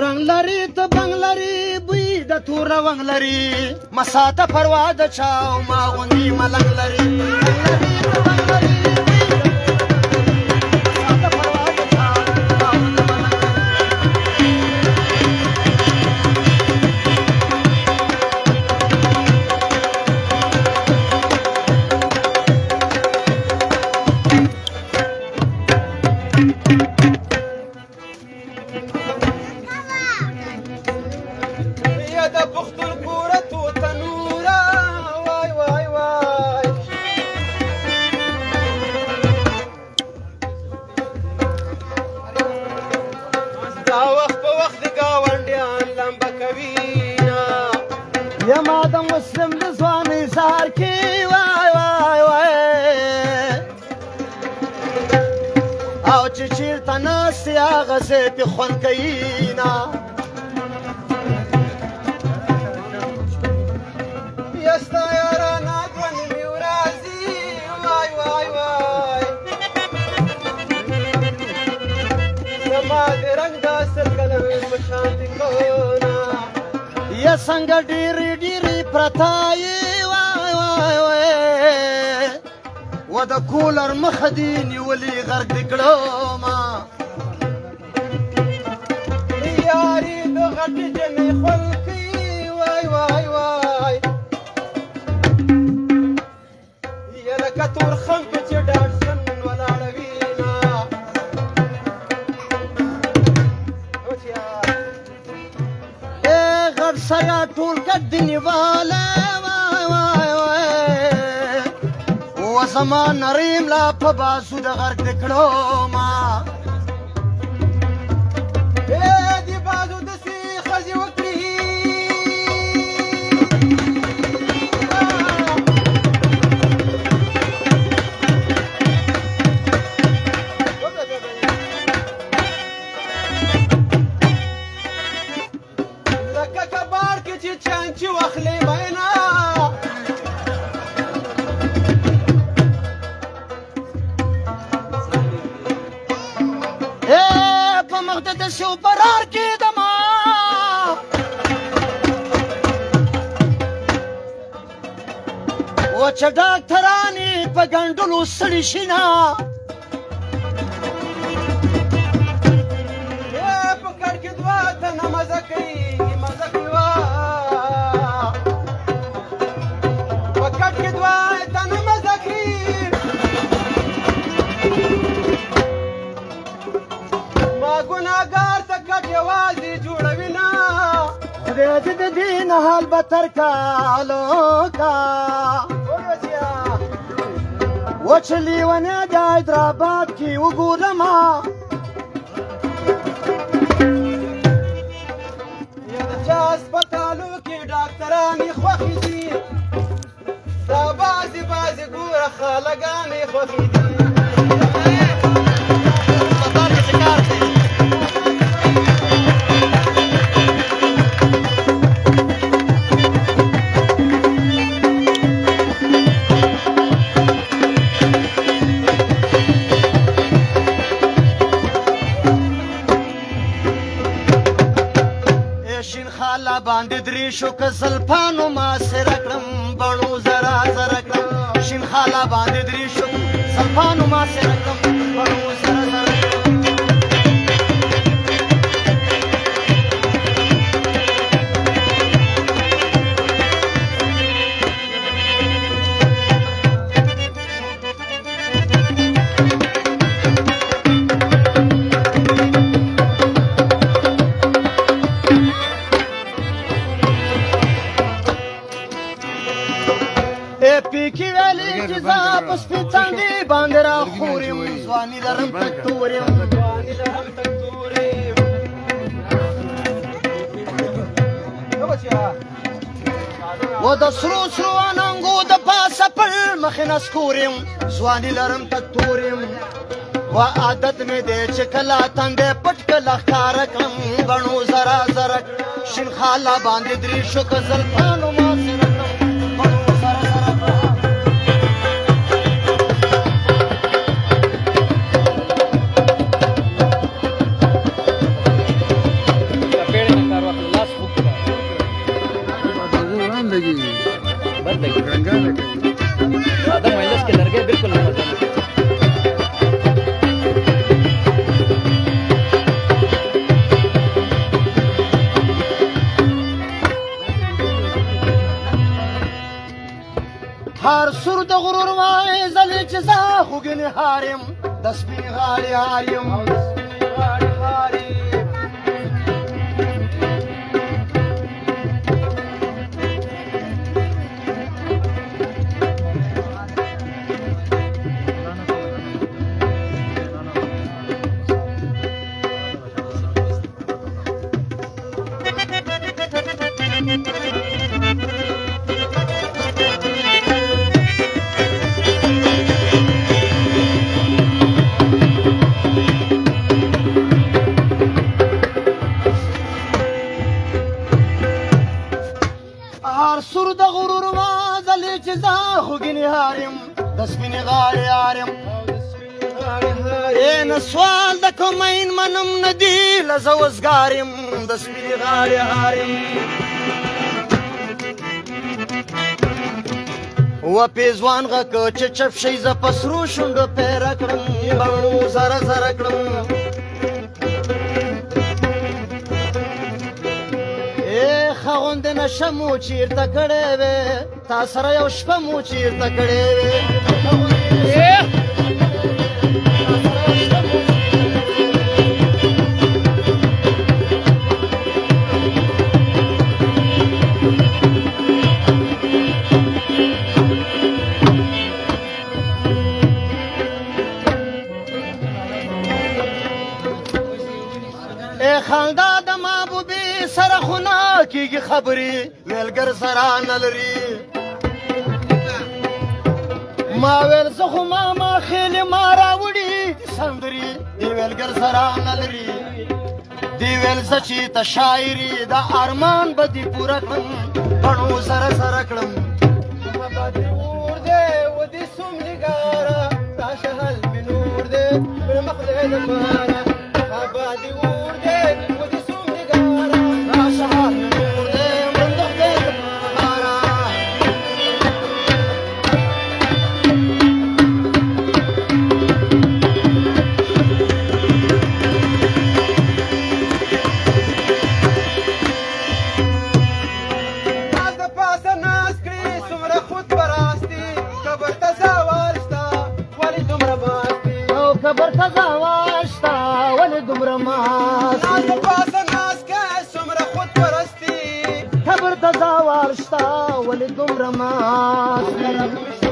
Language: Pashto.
رنگ لري ته بنګ لري بوی د تور رنګ لري مساته پروا د چاو ما غوندي ملنګ لري یما د مسلم د ځوانۍ سهار کې وای وای وای او چې چېرته ناستې هغسې پې خوند کوي نه یا ستا یارانه دوه نیمې ورځې وای وای وای زما د رنګ دا سرکلن په شانتې کونه یا څنګه ډېرې ډېرې پرته یې وای وای وای و د کولر مخه دې نیولې غرق دې کړمه یارې د غټې جنې خلکې وای وای وای یا لکه تور خنکه چې ډاډسن ولاړه وي نه غټ سره ټول ګډ دې نیواله وای وای وای و زما نریم لا په بازو د غرق دې کړمه دې بازو داسې ښځې وکړي لکه کباړ کې چې چانچې واخلې مینا په مخ د داسې برار کېدمه و چې ډاکټران یې په ګنډلو ستړي شي نه په کټ کې دوه تنه مزه کوي مزه کوي په کټ کې دوه تنه مزه کوي ما ګناهګار ته کټ یوازې جوړوي نه خدای دې د دې نه حال بتر کالو کا و چې لیونی د حیدرآباد کې وګورمه یا د چا هسپتالو کې ډاکټرانې خوښې دي دا بعضې بعضې ګوره خالګانې خوښې دي باندې درې شو که زلفانو ما سره کړم بڼو زره زره کړم شین خاله باندې درې شو زلفانو ما سره کړم بڼو زره زره پیکی ویلی چې زه په سپین څانګې باندې راخور یم ځواني لرم تک تور یم و د سرو سرو اننګو د پاسه پر مخې نسکور یم ځواني لرم تک تور یم و عادت مې دی چې کله تندی پټ کله ښکاره کړم بڼو زره زره شین خاله باندې درې شو که زلفانو ما سره هر سور د غرور وای زلی چې زه خوږنې هار یم د سپینې غاړې هار یم هر سور د غرور وازلې چې زه خوږنې هار یم د سپینې غاړې هار یم نه سوال د کومین منم نه دي له زه وزګار یم د سپینې غاړې هار یم و پیزوان غږ چې چپ شي زه په سرو شونډو پیره کړم بڼو زره زره کړم خاوند نشه مو چیرته کړې وې تا سره یو شپه مو چیرته کړې وې خندا د محبوبې سره خو نه کېږي خبرې ویلګر سره نه لري ما ویل زه خو ماما خېلې ما راوړي سندرې دې ویلګر سره نه لري دې ویل زه چې ته شاعري د ارمان به دې پوره کړم بڼو سره سره کړم بابا دې اور دې و دې سوم نګاره تا شهل مې نور دې پر مخ دې دپاره بابا دې اور دې و دې سوم نګاره تا شهل مې نور دې پر مخ دې دپاره خبر تازه واشتا ولې دومره ماست ناز د پاسه ناز کې څومره خود پرستي خبر تازه واشتا ولې دومره ماست